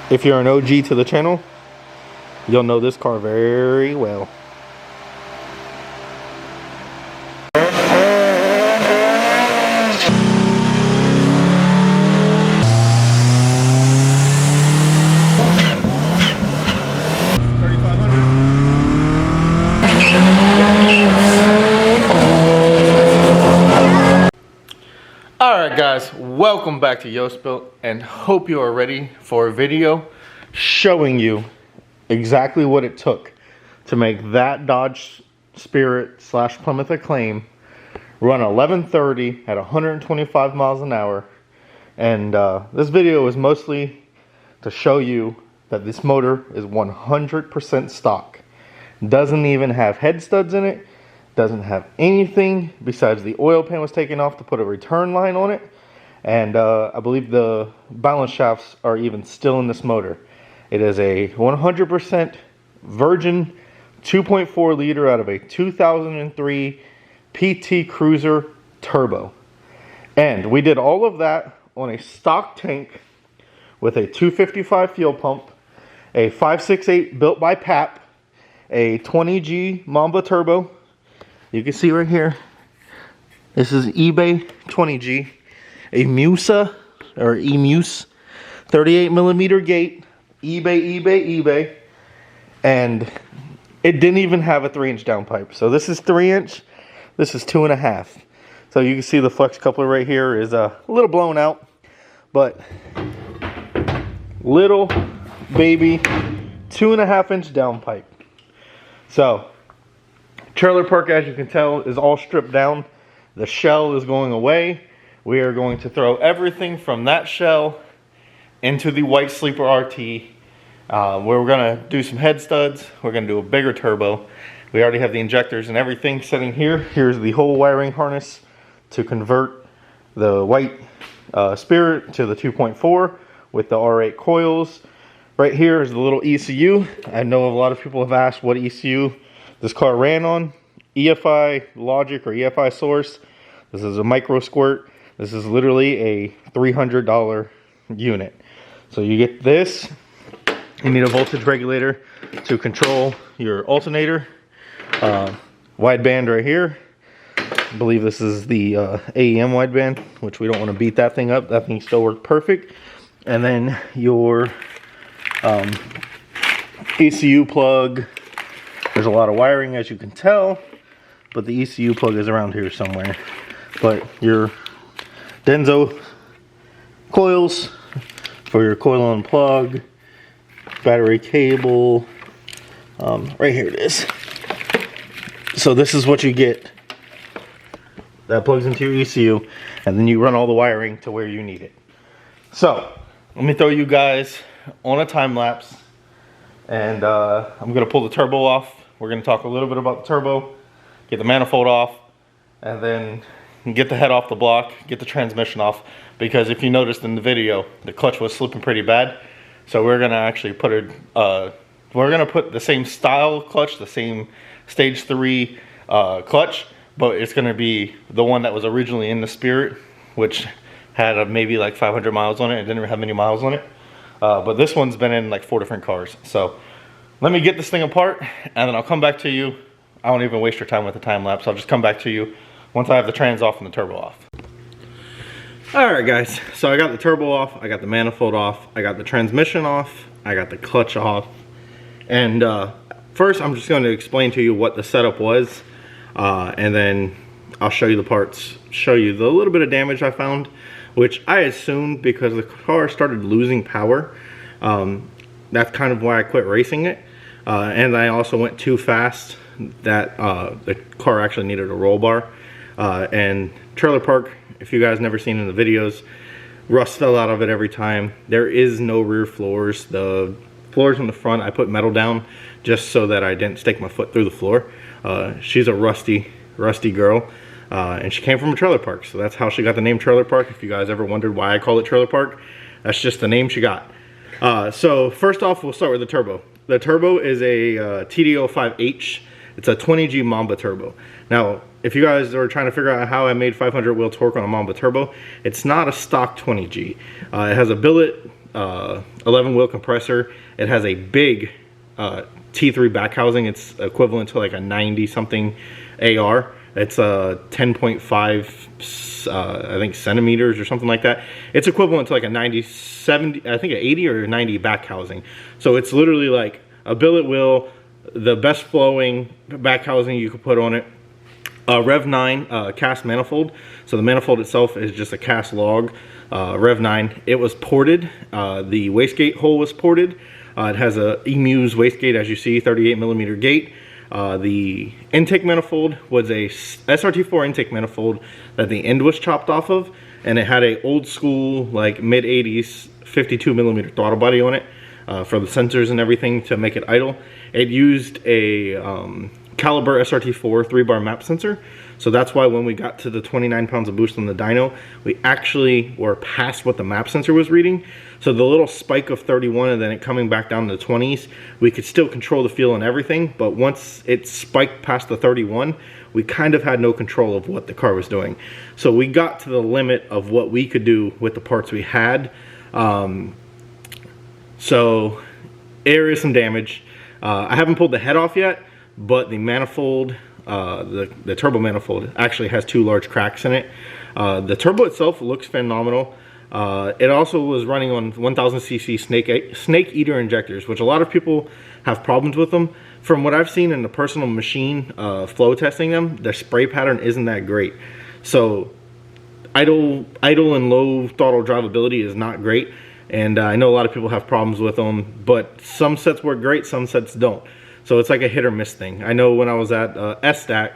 If you're an OG to the channel, you'll know this car very well. Alright guys, welcome back to Yost Built, and hope you are ready for a video showing you exactly what it took to make that Dodge Spirit / Plymouth Acclaim run 1130 at 125 miles an hour. And this video is mostly to show you that this motor is 100% stock. Doesn't even have head studs in it. Doesn't have anything besides the oil pan was taken off to put a return line on it. And I believe the balance shafts are even still in this motor. It is a 100% virgin 2.4 liter out of a 2003 PT Cruiser turbo. And we did all of that on a stock tank with a 255 fuel pump, a 568 built by PAP, a 20G Mamba turbo. You can see right here, this is eBay 20G, a Musa or eMuse 38mm gate, eBay, and it didn't even have a 3-inch downpipe. So this is 3-inch, this is 2.5. So you can see the flex coupler right here is a little blown out, but little baby 2.5-inch downpipe. So trailer park, as you can tell, is all stripped down. The shell is going away. We are going to throw everything from that shell into the white sleeper RT, where we're going to do some head studs. We're going to do a bigger turbo. We already have the injectors and everything sitting here. Here's the whole wiring harness to convert the white Spirit to the 2.4 with the R8 coils. Right here is the little ECU. I know a lot of people have asked what ECU this car ran on. EFI Logic or EFI Source. This is a micro squirt. This is literally a $300 unit. So you get this. You need a voltage regulator to control your alternator. Wideband right here. I believe this is the AEM wideband, which we don't want to beat that thing up. That thing still worked perfect. And then your ECU plug. There's a lot of wiring, as you can tell, but the ECU plug is around here somewhere. But your Denso coils for your coil on plug, battery cable, right here it is. So this is what you get. That plugs into your ECU, and then you run all the wiring to where you need it. So let me throw you guys on a time lapse, and I'm gonna pull the turbo off. We're going to talk a little bit about the turbo, get the manifold off, and then get the head off the block, get the transmission off, because if you noticed in the video, the clutch was slipping pretty bad. So we're going to actually put it, we're going to put the same style clutch, the same stage 3 clutch, but it's going to be the one that was originally in the Spirit, which had maybe like 500 miles on it. It didn't have many miles on it. But this one's been in like 4 different cars. So let me get this thing apart, and then I'll come back to you. I won't even waste your time with the time lapse. I'll just come back to you once I have the trans off and the turbo off. Alright guys, so I got the turbo off, I got the manifold off, I got the transmission off, I got the clutch off. And first I'm just going to explain to you what the setup was, and then I'll show you the parts, show you the little bit of damage I found, which I assumed because the car started losing power. That's kind of why I quit racing it. And I also went too fast that the car actually needed a roll bar. And trailer park, if you guys never seen in the videos, rust fell out of it every time. There is no rear floors. The floors in the front, I put metal down just so that I didn't stick my foot through the floor. She's a rusty girl. And she came from a trailer park. So that's how she got the name trailer park. If you guys ever wondered why I call it trailer park, that's just the name she got. So first off, we'll start with the turbo. The turbo is a TD05H. It's a 20G Mamba turbo. Now, if you guys are trying to figure out how I made 500 wheel torque on a Mamba turbo, it's not a stock 20G. It has a billet 11 wheel compressor. It has a big T3 back housing. It's equivalent to like a 90 something AR. It's 10.5 I think centimeters or something like that. It's equivalent to like a 90, 70, I think an 80 or 90 back housing. So it's literally like a billet wheel, the best flowing back housing you could put on it. Rev 9 cast manifold. So the manifold itself is just a cast log. Rev 9. It was ported. The wastegate hole was ported. It has a eMuse wastegate, as you see, 38mm gate. The intake manifold was a SRT4 intake manifold that the end was chopped off of, and it had a old school, like mid 80s 52mm throttle body on it for the sensors and everything to make it idle. It used a caliber SRT4 3-bar map sensor. So that's why when we got to the 29 pounds of boost on the dyno, we actually were past what the map sensor was reading. So the little spike of 31 and then it coming back down to the 20s, we could still control the feel and everything, but once it spiked past the 31, we kind of had no control of what the car was doing. So we got to the limit of what we could do with the parts we had. So there is some damage. I haven't pulled the head off yet, but the manifold, the turbo manifold actually has 2 large cracks in it. The turbo itself looks phenomenal. It also was running on 1000cc snake eater injectors, which a lot of people have problems with them. From what I've seen in the personal machine flow testing them, the spray pattern isn't that great. So idle and low throttle drivability is not great, and I know a lot of people have problems with them, but some sets work great, some sets don't. So it's like a hit or miss thing. I know when I was at S-Stack,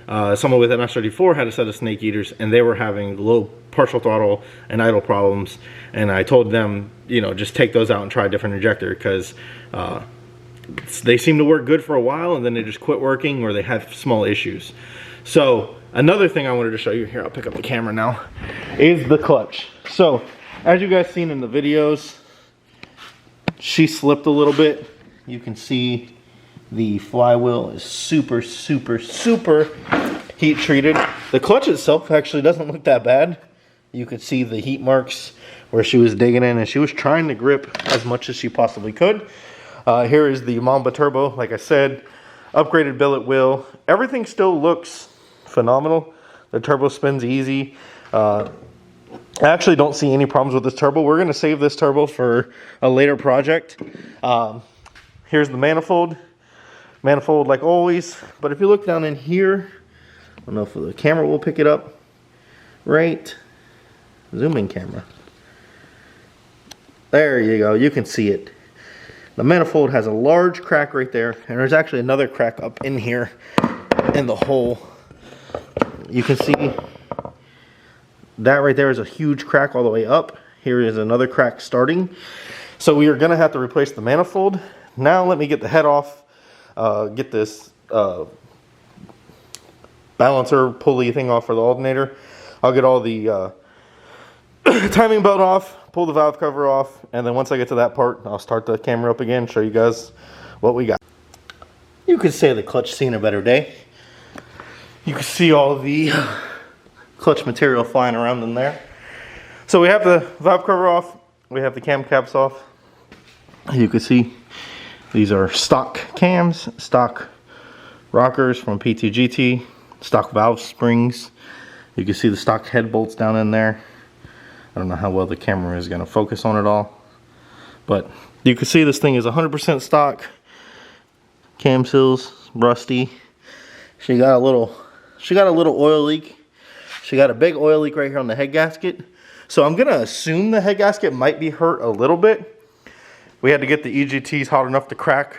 someone with an SRT4 had a set of snake eaters, and they were having low partial throttle and idle problems. And I told them, you know, just take those out and try a different injector, because they seem to work good for a while, and then they just quit working, or they have small issues. So another thing I wanted to show you here, I'll pick up the camera now, is the clutch. So as you guys seen in the videos, she slipped a little bit. You can see the flywheel is super heat treated. The clutch itself actually doesn't look that bad. You could see the heat marks where she was digging in, and she was trying to grip as much as she possibly could. Here is the Mamba Turbo, like I said, upgraded billet wheel. Everything still looks phenomenal. The turbo spins easy. I actually don't see any problems with this turbo. We're going to save this turbo for a later project. Here's the manifold like always, but if you look down in here, I don't know if the camera will pick it up, right? Zoom in camera. There you go, you can see it. The manifold has a large crack right there, and there's actually another crack up in here in the hole. You can see that right there is a huge crack all the way up. Here is another crack starting. So we are gonna have to replace the manifold. Now let me get the head off, get this balancer pulley thing off for the alternator. I'll get all the timing belt off, pull the valve cover off, and then once I get to that part, I'll start the camera up again, show you guys what we got. You could say the clutch seen a better day. You can see all the clutch material flying around in there. So we have the valve cover off, we have the cam caps off. You can see these are stock cams, stock rockers from PTGT, stock valve springs. You can see the stock head bolts down in there. I don't know how well the camera is going to focus on it all, but you can see this thing is 100% stock. Cam seals rusty. She got a little oil leak. She got a big oil leak right here on the head gasket. So I'm going to assume the head gasket might be hurt a little bit. We had to get the EGTs hot enough to crack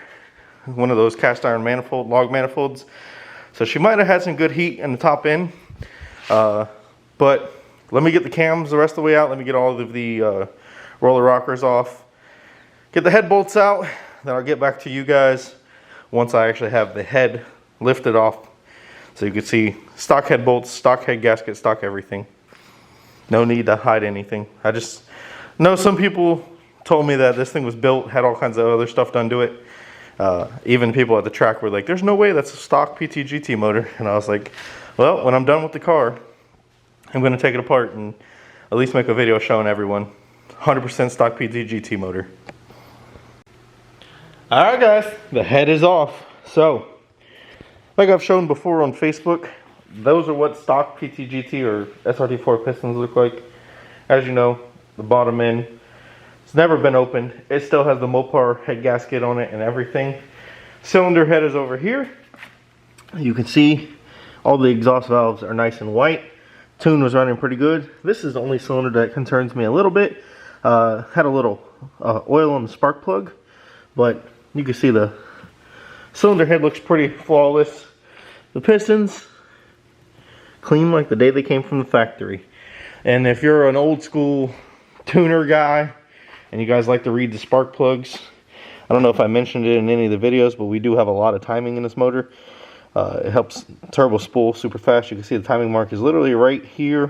one of those cast iron manifold, log manifolds. So she might have had some good heat in the top end. But let me get the cams the rest of the way out. Let me get all of the roller rockers off. Get the head bolts out. Then I'll get back to you guys once I actually have the head lifted off. So you can see stock head bolts, stock head gasket, stock everything. No need to hide anything. I just know some people told me that this thing was built, had all kinds of other stuff done to it. Even people at the track were like, there's no way that's a stock PTGT motor. And I was like, well, when I'm done with the car, I'm going to take it apart and at least make a video showing everyone. 100% stock PTGT motor. Alright guys, the head is off. So, like I've shown before on Facebook, those are what stock PTGT or SRT4 pistons look like. As you know, the bottom end, it's never been opened. It still has the Mopar head gasket on it and everything. Cylinder head is over here. You can see all the exhaust valves are nice and white. Tune was running pretty good. This is the only cylinder that concerns me a little bit. Had a little oil on the spark plug, but you can see the cylinder head looks pretty flawless. The pistons, clean like the day they came from the factory. And if you're an old school tuner guy and you guys like to read the spark plugs, I don't know if I mentioned it in any of the videos, but we do have a lot of timing in this motor. It helps turbo spool super fast. You can see the timing mark is literally right here,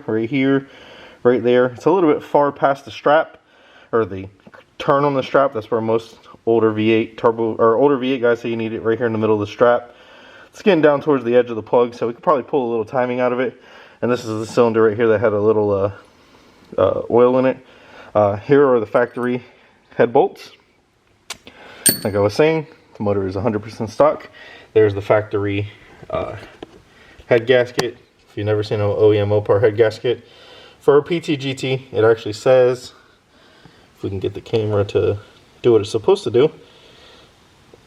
right there. It's a little bit far past the strap, or the turn on the strap. That's where most older V8 turbo, or older V8 guys say you need it right here in the middle of the strap. It's getting down towards the edge of the plug, so we could probably pull a little timing out of it. And this is the cylinder right here that had a little oil in it. Here are the factory head bolts. Like I was saying, the motor is 100% stock. There's the factory head gasket. If you've never seen an OEM Mopar head gasket for a PTGT, it actually says, if we can get the camera to do what it's supposed to do,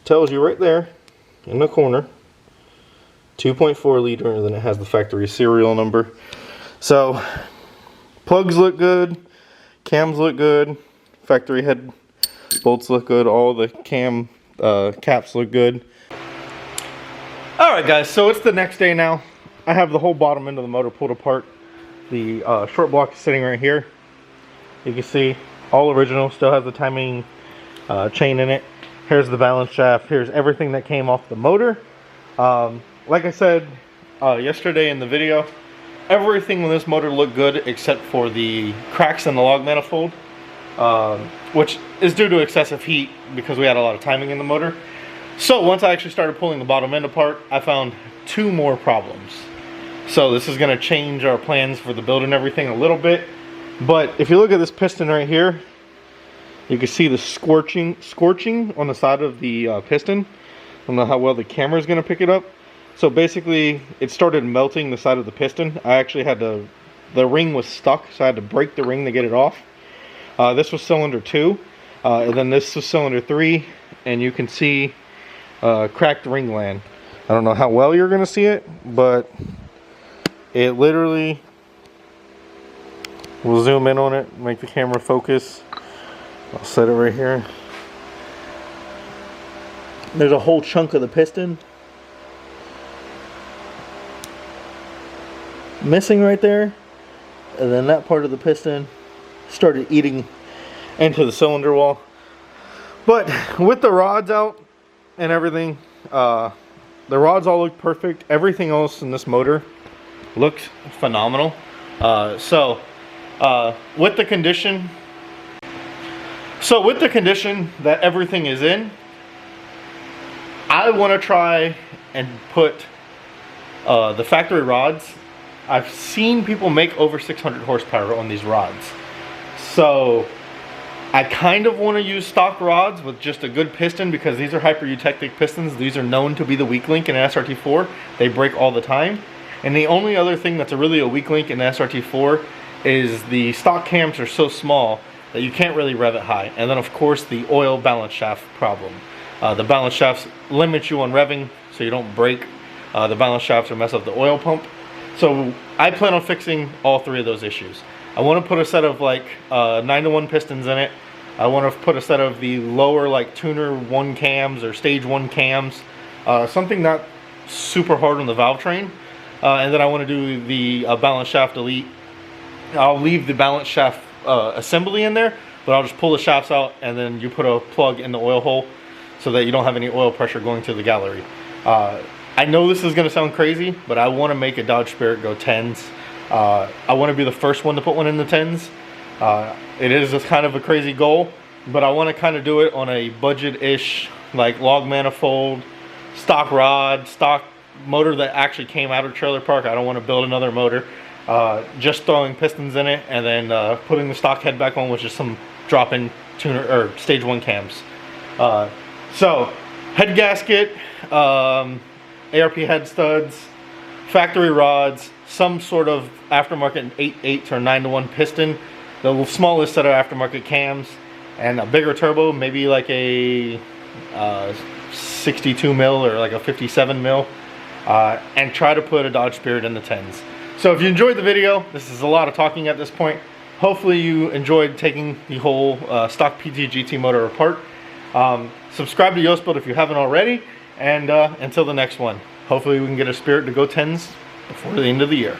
tells you right there in the corner, 2.4 liter, and then it has the factory serial number. So plugs look good, cams look good, factory head bolts look good, all the cam caps look good. Alright guys, so it's the next day now. I have the whole bottom end of the motor pulled apart. The short block is sitting right here. You can see all original, still has the timing chain in it. Here's the balance shaft, here's everything that came off the motor. Like I said yesterday in the video, everything on this motor looked good except for the cracks in the log manifold, which is due to excessive heat because we had a lot of timing in the motor. So once I actually started pulling the bottom end apart, I found two more problems. So this is going to change our plans for the build and everything a little bit. But if you look at this piston right here, you can see the scorching on the side of the piston. I don't know how well the camera is going to pick it up. So basically, it started melting the side of the piston. I actually had to, the ring was stuck, so I had to break the ring to get it off. This was cylinder 2, and then this was cylinder 3, and you can see cracked ringland. I don't know how well you're going to see it, but it literally, we'll zoom in on it, make the camera focus. I'll set it right here. There's a whole chunk of the piston missing right there, and then that part of the piston started eating into the cylinder wall. But with the rods out and everything, the rods all look perfect. Everything else in this motor looks phenomenal. With the condition that everything is in, I want to try and put the factory rods. I've seen people make over 600 horsepower on these rods. So I kind of want to use stock rods with just a good piston because these are hyper-eutectic pistons. These are known to be the weak link in an SRT4. They break all the time. And the only other thing that's really a weak link in an SRT4 is the stock cams are so small that you can't really rev it high. And then of course the oil balance shaft problem. The balance shafts limit you on revving so you don't break the balance shafts or mess up the oil pump. So I plan on fixing all three of those issues. I want to put a set of like 9-to-1 pistons in it. I want to put a set of the lower like tuner 1 cams or stage 1 cams. Something not super hard on the valve train. And then I want to do the balance shaft elite. I'll leave the balance shaft assembly in there, but I'll just pull the shafts out and then you put a plug in the oil hole so that you don't have any oil pressure going to the gallery. I know this is going to sound crazy, but I want to make a Dodge Spirit go 10s. I want to be the first one to put one in the 10s. It is just kind of a crazy goal, but I want to kind of do it on a budget-ish, like log manifold, stock rod, stock motor that actually came out of trailer park. I don't want to build another motor. Just throwing pistons in it and then putting the stock head back on with just some drop-in tuner or stage 1 cams. So head gasket, ARP head studs, factory rods, some sort of aftermarket 8/8 or 9-to-1 piston, the smallest set of aftermarket cams, and a bigger turbo, maybe like a 62 mil or like a 57 mil, and try to put a Dodge Spirit in the 10s. So if you enjoyed the video, this is a lot of talking at this point. Hopefully you enjoyed taking the whole stock PT GT motor apart. Subscribe to Yoast Build if you haven't already, and until the next one, hopefully we can get a Spirit to go 10s before the end of the year.